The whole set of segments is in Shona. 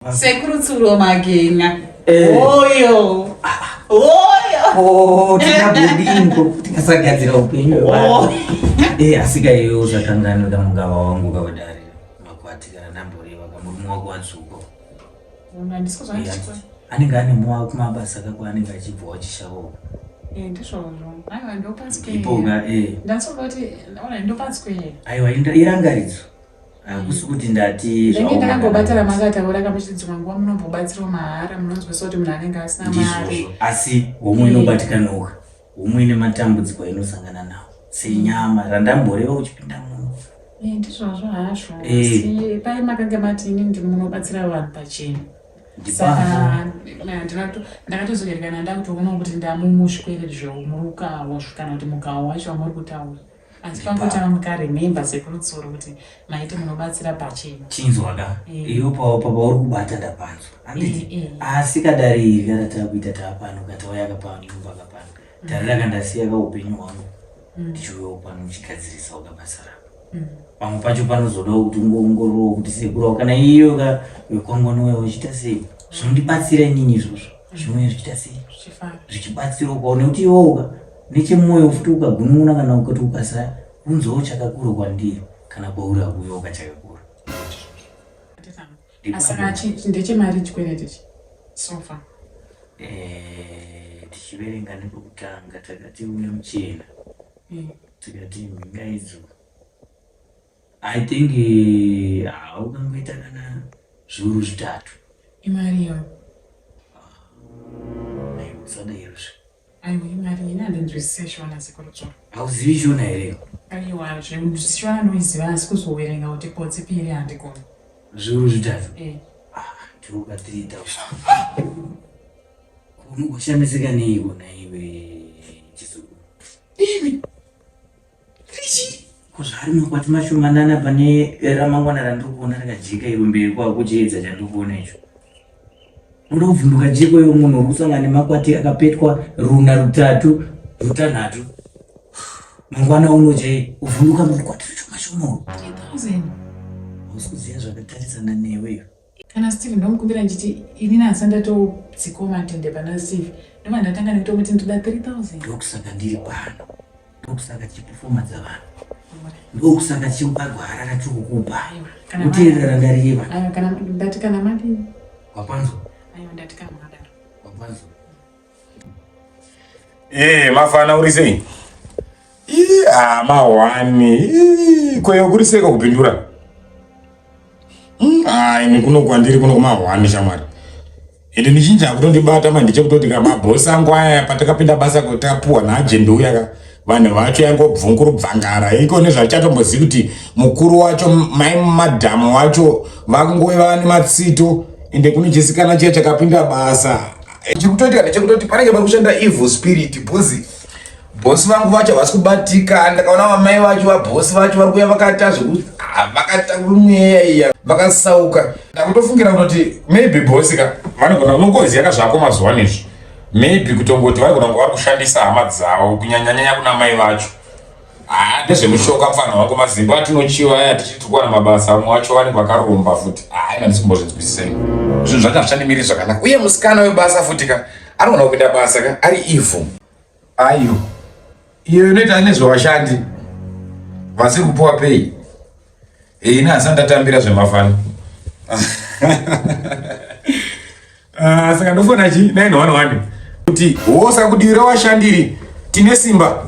Sekurutsuro magenya. Oyo. Tinabudingo tikasagadzira upenyu asika iyo zvakanganira mugava wangu kavadari makwati kana ndamboreva kamurumwa wako wanzuko anenge ane mowa kumabasa kako anenge achibva wachishavoka ipoga aiwa irangaridzo akusi kuti ndati zvaungangobatira makataura kamuchidzimwa nguva munombobatsirawo mahara munonzwisa kuti munhu anenge asina mari asi homwe inobatikanoka homwe ine matambudziko inosangana nawo senyama randamboreva uchipinda muno ndizvozvo hazvo asi pai makange mati ini ndini munobatsira vanhu pachena saka ndakatozokerekana ndakutoona kuti ndamumushwere zvemurukawa kana kuti mukawa wacho wamuri kutaura asi pangotanga mukarememba sekurutsuro kuti maite munobatsira pachena chinzwaka iyo pauri kubata ndapanzwa handiti asi kadari kana takuita taapano katauya kapanyumba kapano tarira kandasiya kaupenyu hwangu ndichiuyawo pano uchigadzirisawo kabasa rako pamwe pacho panozoda kuti ungoongororo kuti sekurawo kana iyo wekwangwanoya uchiita sei zvinondibatsira inini izvozvo zvimwe zvichiita sei zvichibatsira ukaone kuti iwoka nechemwoyo futi ukagununa kana ukati ukasa unzowo chakakura kwandiri kana kwauri akuyoka chakakura asaka ndechemari chikweretechi sofa tichiverenga nepokutanga takati une muchena tikati mhinga idzo I think ukangoita kana zviuru zvitatu imari iyoyo usadairozve aiwa imari ine handinzwisise shona sekurutsuro hauzivi shona here aiwa shona noiziva asi kuzoverenga kuti potsi piri handikoni zviuru zvitatu tiuka 3000 unongoshamizika neiko naiwe chisuku ivi richi kuzvari makwati mashomanana pane ramangwana randikuona rakajika iro mberi kwako chiedza chandikuona icho unoda kuvhunduka jiko iyo munhu uri kusangana nemakwati akapetwa runa rutatu rutanhatu mangwana unoje uvhunduka makwati rishomashomoro 3000 hausi kuziva zvakatarisana neweyo kana Steve ndomukumbira nditi inini hasi ndatadzikawo matende pana Steve ndoma ndatanga nekutomati ndoda 3000 ndokusaka ndiri pano ndokusaka chiperformance vanhu ndokusaka chibagwara ratikukupa kuteerera ndareva kana ndati kana madini wapanzwa ndati kana madaro wapanzwa mafana uri sei mawani kweyo kuri seka kupindura ini kuno kwandiri kuno kumahwani shamwari ende nichinji akutondibata mandichekutoti kamabhosi angu aya patakapinda basa kutapuwa naajende uyaka vanhu vacho yangobvungurubvangara iko nezvachatombozivi kuti mukuru wacho madhamu wacho vakungova nematsito ende kunochisikana chiya chakapinda basa chikutoitika ndechekutoti panenge pakushanda evil spirit bhosi vangu vacho havasi kubatika ndakaona vamai vacho vabhosi vacho vari kuya vakata zvokuti vakatakurumweya iya vakasauka ndakutofungira kuti maybe bhosi ka vanogona unongoziva zvako mazuva nezvi maybe kutongoti vari kunongo vari kushandisa hama dzavo kunyanyanyanya kuna mai vacho ndezvemushoka mufana wangu mazimba atinochiva aya tichitikuwana mabasa amwe wacho vanenge vakaromba futi handisi kumbozvinzwisisei zvinhu zvacho hazvichandimiri zvakanaka uye musikana webasa futi ka anogona kupinda basa ka ari evil ayo iyo inoita nezvevashandi vasiri kupuwa pei ine hasi ndatambira zvemafana saka ndofona chi 911 kuti hosa kudivira washandiri tine simba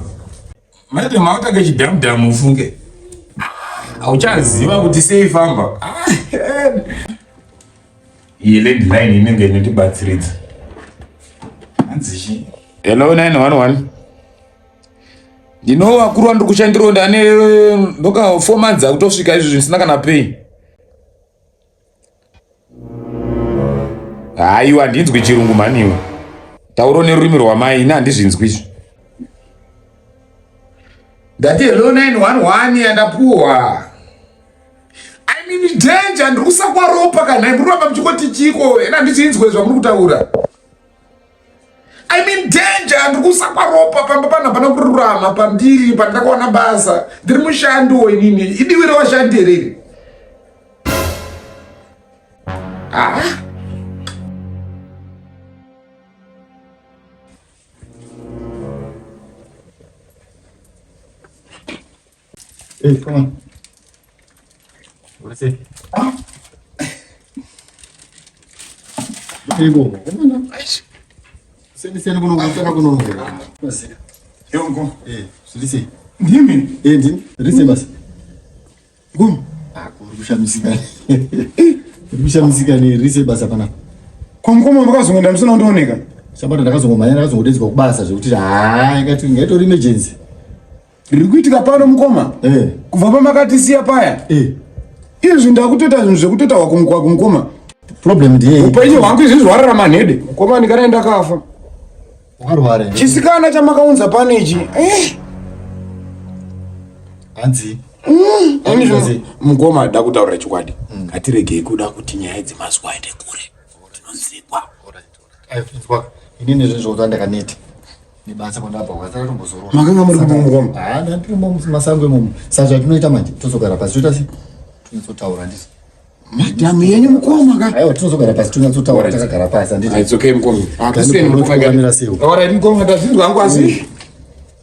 maite mautaga chidhamudhamu ufunge hauchaziva kuti sei famba iye landline inenge inotibatsiridza hanzichi hello 911 ndino vakuru vandiri kushandiro ndane ndoka 4 months akutosvika izvo zvisina kana pei haiwa handinzwi chirungu maniwe tauro nerurimi rwamai ine handizvinzwi izvo ndati hello 911 yandapuhwa I mean danger ndiri kusakwa ropa kana muri kuramba muchingoti chiko ena handichinzwe zvamuri kutaura I mean danger ndiri kusakwa ropa pamba pana pana kururama pandiri pandakaona basa ndiri mushandi wenini idiwire washandi here Hey, come on. What is it? Hey, go. Come on. Send kuno kutsara kuno. Basi. Yongo. Silisi. Ndimi. Ndimi. Rise basi. Gum. Kurusha misika. Kurusha misika ni rise basi pana. Kwa mkomo makazongenda msina ndoneka. Sabata ndakazongomanya ndakazongodedzwa kubasa zvekuti ngati ngatori emergency. Riri kuitika pano mukoma. Kubva pamakatisiya paya. Izvi ndakutota zvinhu zvekutota wakumukoma. Problem ndiye. Upenyu hwangu izvi zvarara manhede. Mukoma ndikanaenda kafa. Warwara. Chisikana chamakaunza pane ichi. Hanzi. Mukoma ndakutaurira chikwadi. Ngatiregei kuda kuti nyaya dzemazuva aende kure. Tinonzikwa. Inini zvinhu ndakaneta. Nibasa kwandabva kwasara tombozorora. Makanga muri kumukoma. Ndiri mumasango imomo. Saka tinoita manje tozogara pasi toita sei? Tinotsaura ndisi. Madhamu yenyu mukoma ka. Aiwa tinozogara pasi tinotsaura takagara pasi anditi. It's okay mukoma. Akasiyeni munofanira sei. Ora mukoma ndazvinzwa hangu asi.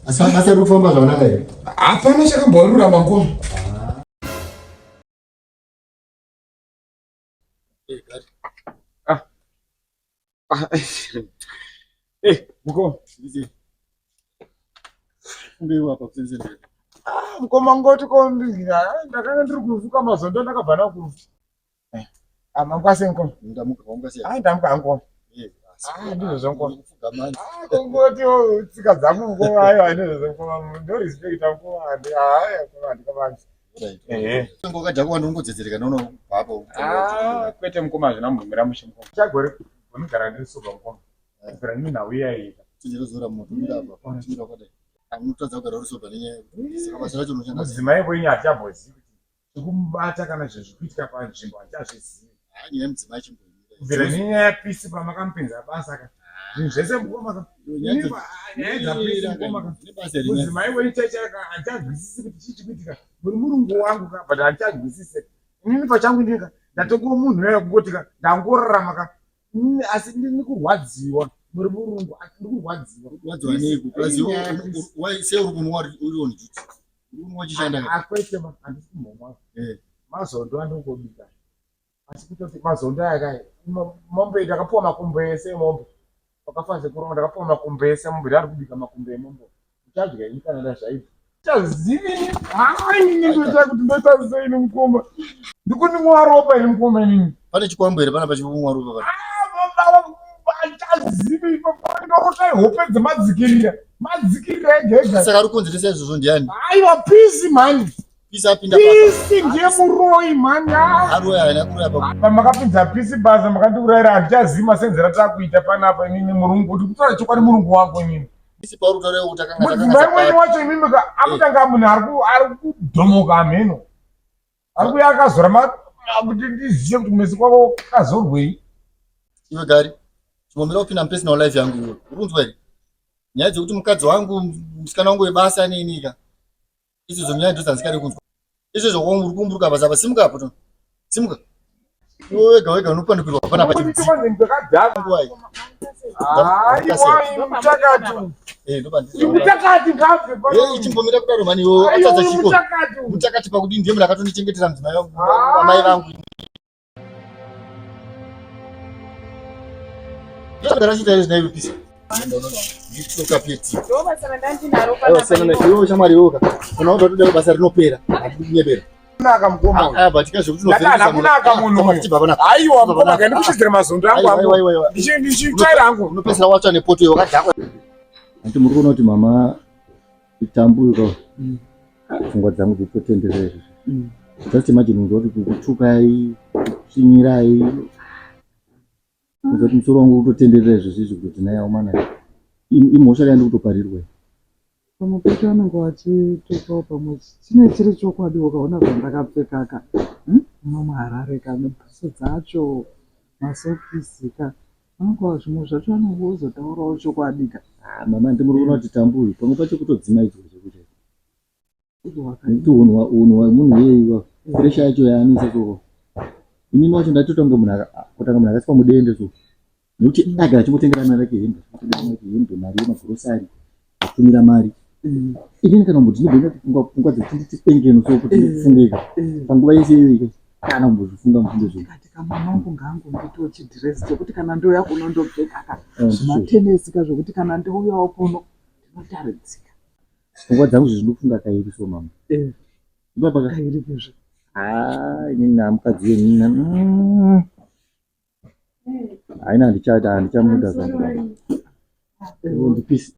Asi basa rofamba zvakanaka here. Hapana chakamborura mukoma. Mukoma. Ngewa pa kusenza. Mukoma ngoti kombinga ndakanga ndiri kuvuka mazondo ndakabva nakurufu. Amangwase mukoma. Ndamuka kwangwase. Ndamuka hangu. Ndizvo zvomukoma. Kongoti tsika dzangu mukoma aiwa ndizvo zvomukoma. Ndo respect mukoma. Mukoma ndikabanzi. Ngokaja kuwanda ungodzedzereka nono papo. Kwete mukoma hazvina mumira mushe mukoma. Chagore unogara ndiri soba mukoma. Kubvira ndini nhau iyaita. Tinozora moto ndaba. Tinozora kwadai. Anotadza kugara uri soba nenyaya. Basa racho unoshanda. Mudzimai wenyu hachambozivi kuti chekumubata kana zvezvikuitika panzvimbo hachazvizivi. Nyaya mudzimai chimboita. Kubvira nenyaya yapisi pamakamupinza basa ka. Zvinhu zvese mukoma ka. Nyaya dzapisi mukoma ka. Mudzimai wenyu chaichaka hachazwisisi kuti chii chikuitika. Muri murungu wangu ka, but hachazwisisi. Inini pachangu ndika ndatongova munhu wewe kungoti ka ndangorarama ka. Asi ndiri kurwadziwa. Muri murungu asi ndiri kurwadziwa. Kurwadziwa neiko? Why sei uri kunwa uri on duty? Uri kunwa chishanda ka? Akwete ma handisi kumomwa. Mazondo andongobika. Asi kutoti mazondo aya kai mombe ndakapuwa makumbo ese mombe. Wakafanze kuronga ndakapuwa makumbo ese mombe ndari kubika makumbo emombe. Uchadya ini kana ndazvaita. Chazivini? Ndinoita kuti ndoita sei nomukoma. Ndikundimwa ropa ini mukoma inini. Pane chikwambo here pana pachikumwa ropa pana. Chazivi ndinokutai hope dzemadzikirira. Madzikirira ega. Saka rukonzeresa izvozvo ndiani? Aiwa pisi mani. Pisi apinda basa. Pisi ndiye muroyi mani. Aroyi haina kuroya pa. Pamakapinza pisi basa makandiurayira handichazivi masenzero takuita panapa inini murungu kuti kutaura chokwadi murungu wangu inini. Pisi pauri kutaura kuti takanga mudzimai wenyu wacho imimi akutanga munhu ari kudhomoka mheno. Ari kuya akazora kuti ndizive kuti kumesi kwako kazorwei. Iwe gari. Chimombera kupinda mupersonal life yangu iwe. Urunzwa here. Nyaya dzekuti mukadzi wangu musikana wangu webasa neinika. Izvo nyaya ndodzandisingade kunzwa. Izvo uri kumburuka basa apa simuka apo. Simuka. Iwe wega wega unopandurirwa pana pachidziko. Aiwa mutakatu. Mutakati ngabve pano. Ichimbomira kudaro mani iwe atadza chiko. Mutakati pakudini ndiye munhu akatonichengetera mudzimai wangu amai vangu. Ndakadara chita izvi naiwe pisa. Ndikusoka peti. Iwe shamwari yoga. Unaona kuti dero basa rinopera. Ndikunyebera. Naka mukoma. Batika zvekuti unoferisa munhu. Aiwa mukoma ngani kuchizira mazondo angu. Ndichitaira angu. Unopesera wacho nepoto yo wakadhakwa. Ati muri kuona kuti mama itambuka. Pfungwa dzangu dzitotenderera izvi. Just imagine kuti kutukai, chinyirai. Kuti musoro wangu utotenderera izvi kuti naye aumana. Imhosva yaenda kutoparirwa. Pamupeki vanenge vachitokawo pamwe chine chiri chokwadi ukaona zvandakapfeka ka munomuharare ka nebhusu dzacho masokisi ka vanongova zvimwe zvacho vanenge vozotaurawo chokwadi ka. Mama ndimuri kuona kuti tamburi pamwe pacho kutodzima izvo zvekuti unhu hwemunhu iyeiwa presha yacho yaanisa choko inini wacho ndatotonga munhu kutanga munhu akasika mudende so nekuti agara achingotengera mari yake hembe mari yemagurosari atumira mari inini kana kuti ndinogona pfungwa dzekutipengeno so kuti ndifungeka panguva yese iyoyo kana kumbozifunga mufunde zvo katika mwana wangu ngaangombitawo chidhirezi chekuti kana ndouya kuno ndopfeka zvimatenesi kazvokuti kana ndouyawo kuno ndinotaridzika pfungwa dzangu zvezvinofunga kairi so mama kairi kezve inini namukadzi wenina haina handichamuda zvangu ndipisi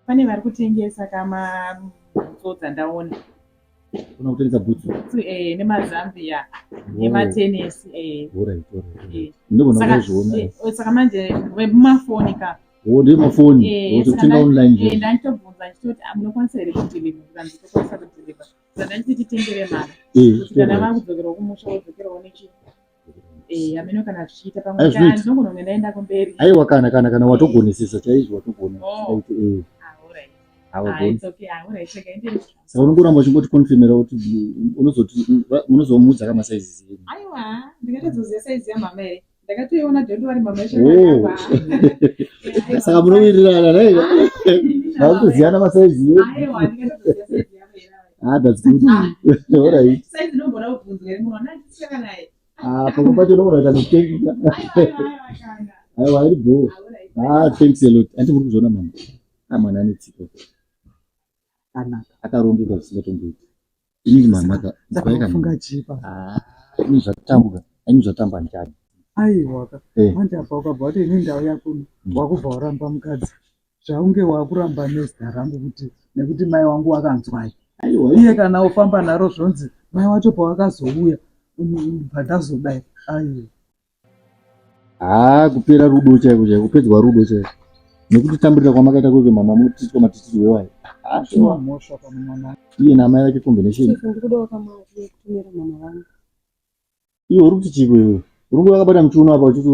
pane vari kutengesa kamabhutsu dzandaona kuna kutengesa bhutsu nemazambia nematenesi ndobona kuzviona saka manje wemumafoni ka ndemafoni kutenga online ndanditobvunza ndichitoti munokwanisa here kudhilivhura nditokwanisa kudhilivha ndanditi titengere mari kuti kana vakudzokerawo kumusha wodzokerawo nechi ameno kana zvichiita pamwe ndinogona kunge ndaenda kumberi aiwa kana watogonesesa chaizvo watogona saka unongoramba uchingoti konfirmera kuti unozomudza kamasaizi enyu aiwa ndingatozoziva saizi yamama here ndakatoiona dhondo vari mama saka munowirirana nai vakutoziyana masaizi enyu that's good alright saizi ndombona kubvunzwa iri munhu ndandiseka naye pamwe pacho unogona kuita ndikutengika aiwa iri bho thanks a lot andi muri kuzviona mama mwana anetsika akarongeka zvisingatomboiti inini mama ndakafunga chipa ini zvatatambuka ini zvatamba ndichadi aiwaka manje apa ukabva kuti ini ndau yakuno wakubva waramba mukadzi zvaunge wakuramba nezita rangu kuti nekuti mai wangu wakanzwai iye kana ufamba naro zvonzi mai wacho pawakazouya pandazodai kupera rudo chaiko kupedzwa rudo chaiko nekuti tamburira kwamakaita kuve mama mutitwa matitiri wewai mosha pamwana iye namai vake combination ndikudawo kama kutumira mama vangu iwe uri kuti chiko iwe urungu wakabata muchiuno apa uchiti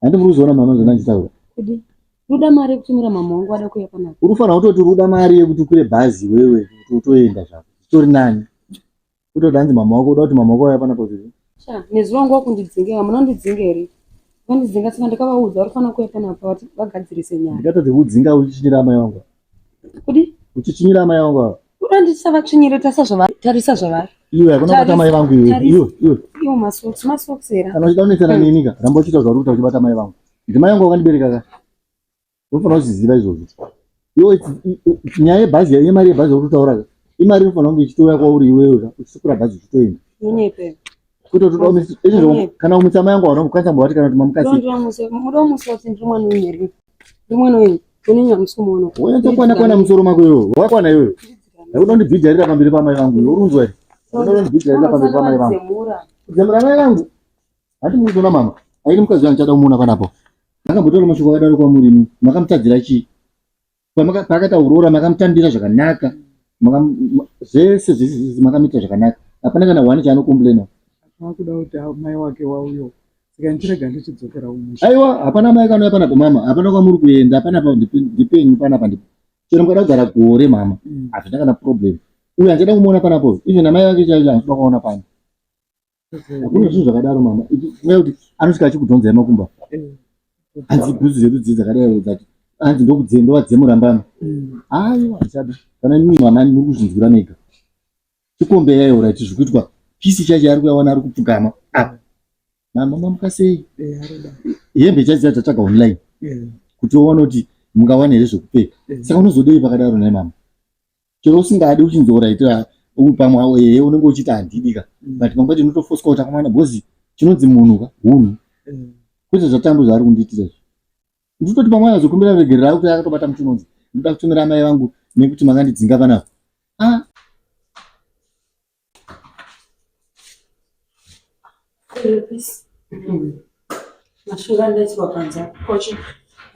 handi muri kuzoona mama zvandandichitaura kudi ruda mari yekutumira mama wangu ada kuya panapa urufanira kutoti ruda mari yekuti ukwire bhazi wewe kuti utoenda zvako zvitori nani kutoti hanzi mama wako uda kuti mama wako auya panapa kuti nezuva wangu wakundidzinga munondidzinga here vandidzinga saka ndakavaudza urifanira kuya panapa vati vagadzirise nyaya ndikatodze kudzinga uchichinyira amai vangu kudi uchichinyira amai vangu urandisavachinyire tarisa zvavari iwe hakuna kubata mai vangu iwo masoksi here kana uchida kunetsana nenika ramba uchiita zvauri kuita uchibata mai vangu ndi mai vangu vakandibereka ka unofanira kuziziva izvozvo iwe nyaya yebhazi yemari yebhazi uri kutaura imari inofanira kunge ichitouya kwauri iwewe uchisukura bhazi uchitoenda nonyepe kana umutsa mai vangu hauna kukwanisa mbovati kana kuti mamukasi muda musa kuti ndiri mwana wenyeri ndiri mwana wenyu unenya musumuona unyatsokwana musoro mako iwewe wakwana iwewe hakuda kundibhidharira pamberi pamai vangu urunzwa here hakuda kundibhidharira pamberi pamai vangu kudzemura mai vangu hati muri kuona mama aini mukadzi wandichada kumuona panapo makambotaura mashoko akadaro kwamurimi makamutadzira chii paakataurora makamutambira zvakanaka zvese makamuita zvakanaka hapana kana wani chaanokomplaina akuda kuti mai wake wauyo saka ndirega ndichidzokera umusha aiwa hapana mai kanouya panapa mama hapana kwamuri kuenda panapa ndipenyu panapa chero mukada kugara gore mama hazvina kana problem uye handichada kumuona panapo izvo namai vake chaicho handitoda kuona pani hakuna zvinhu zvakadaro mama aa kuti anosvika achikudhonzai makumba hanzi bhuzi dzedu dzi dzakadaro dzati hanzi ndovadzemurambama aiwa handichada kana nyuyi mama muri kuzvinzwira nega chikombeyayo uraiti zvikuitwa pisi chacho ari kuyawana ari kupfugama apa mama mukasei hembe chacho dzatsvaga online kuti uone kuti mungawana here zvekupfeka saka unozodei pakadaro nai mama chero usingadi uchinzoraitira pamwe unenge uchiti handidika but mangwati unotofoswa kuti akamwana bhozi chinonzi munhu ka hunhu kwete zvatambo zvaari kundiitira izvo nditoti pamwe azokumbira regerera kuti akatobata muchinonzi ndoda kutumira mai vangu nekuti makandidzinga panapa mashura ndaiswa panza kochi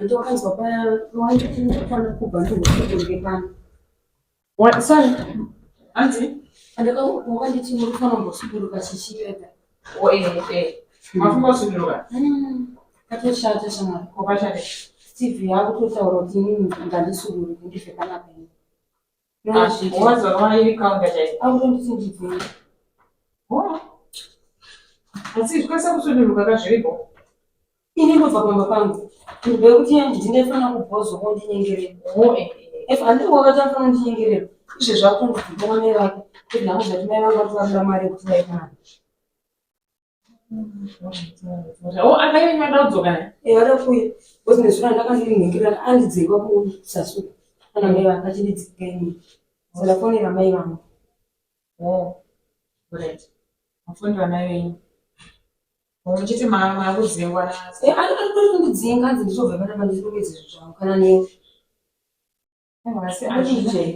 ndokanzwa paya wandikufana kubva ndikuge pano sorry anti wakanditi murifana mbosuburuka chichiyeka mafunga usuburuka katoshata shamari kopashate steve yakutotaura kuti inini ngandisuburuke ndife panapa wazi wakama iri kaunga chai akutonditi ndibvei Asi kwesa kusunduluka kazviripo. Ini ndobva pamba pangu. Ndikuti ndinefana kubhozo kundinyengerera. Andiko wakatafana kundinyengerera. Izvo zvakundibvita mai vake. Kuti namuza kuti mai vangu vatoramba mari kuti vaifana. Akaenda kudzoka naye. Vada kuuya. Kuti ndezvona ndakandinyengerera andidzinga kusasuka. Kana mai vake achindidzinga ini. Sakafonera mai vangu. Right. Mafundira nayo yenyu. Uchiti makudzingwa naso. Andidzinga ndizobva panapa ndizokezi zvangu kana newe.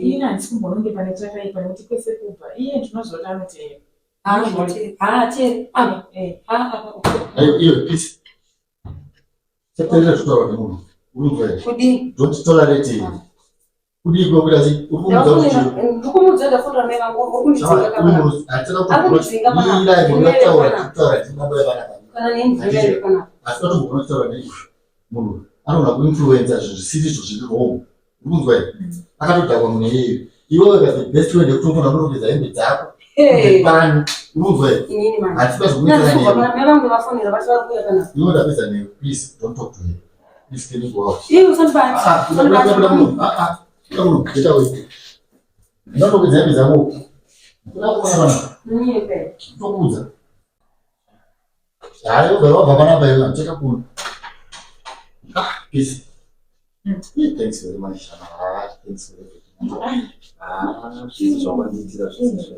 Ina handisi kumbononge pane chakaipa nekuti kwese kubva iye ndinozoda anotera. Iyo peace. September tutaura nemunhu. Kudii? Don't tolerate him. Kudii kwekuda si ndikumudza ndafundira mai vangu ukundidzinga kana. Akundidzinga pana. Ila munataura tinamboya vanaka. Kana nenzira iri pana. Asi patogona kutaura neizvo. Munhu anogona kuinfluenza zvisizvo zviri wrong. Unzwa here? Akatodhakwa mune iyeyo. Iwewe the best way ndekutofuna unopedza hembe dzako. Pani. Unzwa here? Inini mani. Hatisi kuzomutira newe. Mai vangu vafonera vati vari kuuya kana. Iwe ndapedza newe. Please don't talk to him. Please can you go out? Usandibata. Munhu kuita wewe. Ndinotopedza hembe dzako. Unakuona bana. Nyepe. Tokudza. Hayi ubva panapa iwe anditeka kuno. Peace. Thanks very much. Thanks for everything. Please zvawanditira zvese.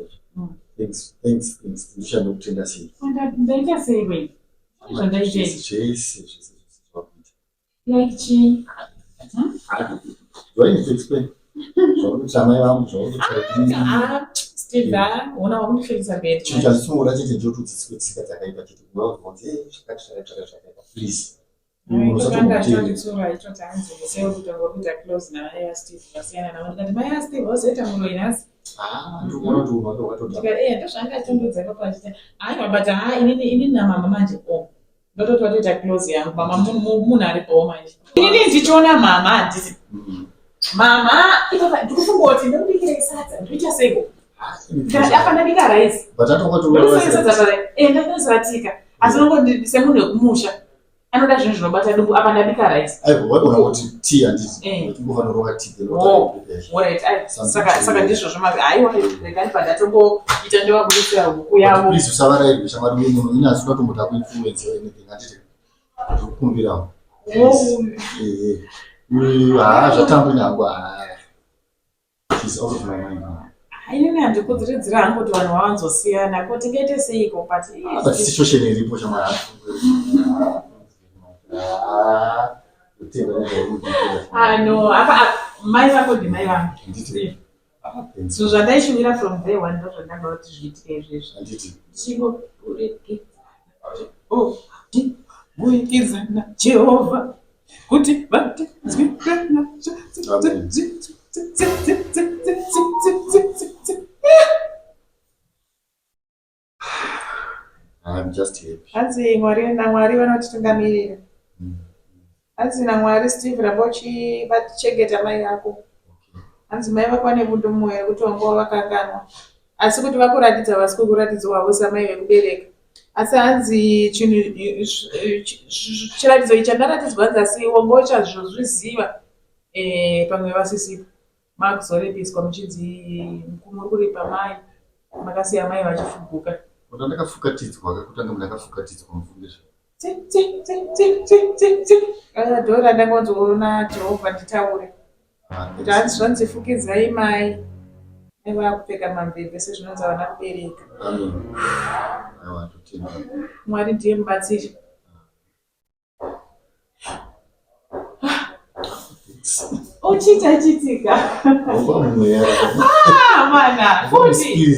Thanks. Ndishanda kutenda sei. Ndaita sei wei? Zvandaita. Zvese zvakuita. Like chi? Do I need to explain? Zvakuita mai vangu zvakuita. Steve, una wakundifekisa bed. Chinhu chandisungura chete ndokudzidziswe tsika dzakaipa chete kuva kunzi zvakati zvakaipa. Please. Ndakanditsura icho tanzise kuti ngokuita close na Steve vasiyana nawo ndikati mai Steve wazoita muroyi nasi. Ndikuona kuti unhu wake wakatodha. Ndikati ndozvandakatondodza papachita. Bata inini namama manje ndototi watoita close yangu mama munhu aripowo manje. Inini ndichiona mama handisi. Mama ndikufunga kuti ndikubikire sadza ndoita seiko. Apana ndika rice. Ndakazvatika. Asi nongoti semunhu wekumusha. Anoda zvinhu zvinobata dumbu apa ndabika rice. Waona kuti tea handiti. Ndikufanira kuronga tea. Alright. Saka ndizvo zvamavi. Haiwa rega ndatomboita ndovabudisira huku yavo. Please usavarairwe shamwari munhu inyazi unotomboda kuinfluence anything handiti. Ndikukumbirawo. Zvatambwi nangu. She's out of my mind now. Inini handikudziridzira hangu kuti vanhu vavanzosiyana kuti ngaite seiko but situation iripo shamwari. No, mai vako ndimai vangu. So zvandaishuvira from day one ndozvandanga kuti zviitike izvezvi. Chingobudikizana Jehovha kuti vatizwirana. I'm just happy. Hanzi Mwari vanotitungamirira. Hanzi naMwari Steve Rabochi vatichengeta mai vako. Hanzi mai vako vane bundumu here kuti vanguva vakanganwa. Asi kuti vakuratidza vasi kukuratidza wavo samai vekubereka. Asi hanzi chiratidzo ichi chandaratidzwa hanzi asi wanguva uchazviziva pamwe vasisipo. Makuzorepiswa muchidzi muri kuripa mai. Makasiya mai vachifubuka. Ndakafukatidzwa kakutanga ndakafukatidzwa mufundisho. Dhora ndangonzoona Jehovha nditaure. Kuti hanzi zvanzifukidzai mai. Mai vakupfeka mambembe sezvinonzi havana kubereka. Mwari ndiye mubatsiri. Uchitika. Mana. Futi.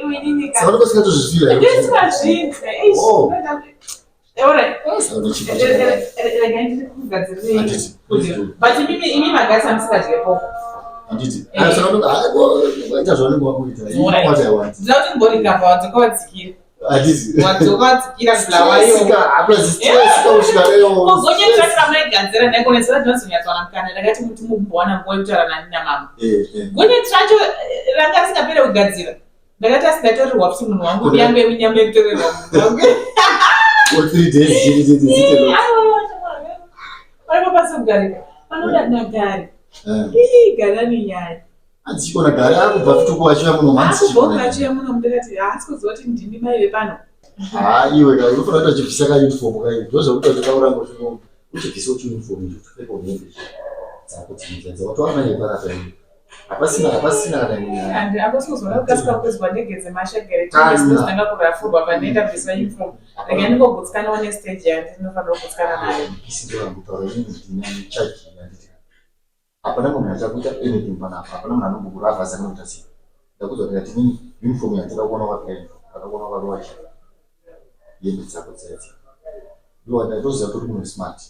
Uininika. Saka ndikasingazvifira. Ndisingazvinzwe. Ore. But imi magasi amusingadyepo. Handiti. Waita zvaunenge wakuita. Ndinoda kuti ngorikapa wadzoka wadzikira. Handiti. Wadzoka wadzikira fulawayo. Uzonyetsvakira maigadzira ndaikonetsera ndinozonyatsowana mukana ndakati muti mumbowana nguva yekutaura nani namama. Gonyeti racho ranga risingapere kugadzira. ndakati asidatorerwa kuti munhu wangu unyambe kutorerwa munhu wangu for 3 days paripo pasi kugarika panoda nagari garani nyaya adzikona gari akubva fituko achiuya muno manzikubva achiuya muno mundakati haasi kuziva kuti ndini mai vepano iwe ka unofanira kuti achibvisa kaunifomu kai ndozvekuti watokauramba zvino uchibvisa uchinifomu ndopfeka unenge dzako dzimidza watowana yeparata hapasina kana munyaya ande akosikuzoona kukasika kwezwa ndege dzemashagere tinezinozinanga kurafurwa pandaenda bvisa unifomu rega ndingogutsikanawo nestage yandi ndinofanira kugutsikana nayo isindorambutaura inini ndinani chaji yanditi hapana munhu achakuita anything panapa hapana munhu anongokura avhasi anoita sei ndakuzwa ndikati nini unifomu yandida kuona wakaenda akakuona wakaroacha hembe dzako dzaidzi iwa ndatoziva kuti munhu smart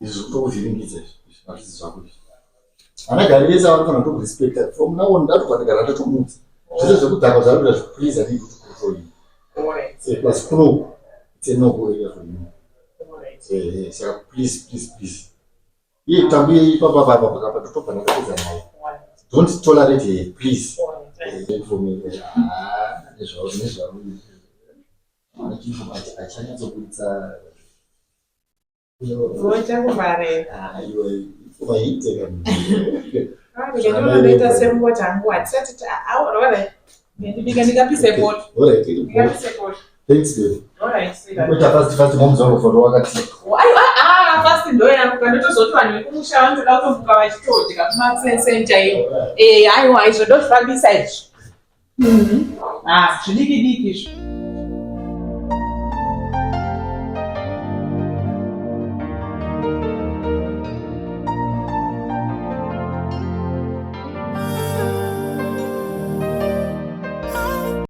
izvi kutokuvhiringidza izvi hazvisi zvako izvi ana gari vese vanofanira kutokurespecta from now on ndatobva ndagara ndatomudza zvese zvekudzaka zvakuita zviplease and to control you plus pro it's a no go area for you saka please iye tambo ipapa ndotobva ndakapedza naye don't tolerate her please for me nezvavo achanyatsokuitsa ndinoita semubota hangu hatisati ndibika ndikapisepoto fast momuzangofoto wakati fast ndoyangu kandotozoti vanhu vekumusha vanotoda kutomuka vachitodya kumasensenta iyo aiwa izvo ndozvifambisa izvi zvidiki diki izvo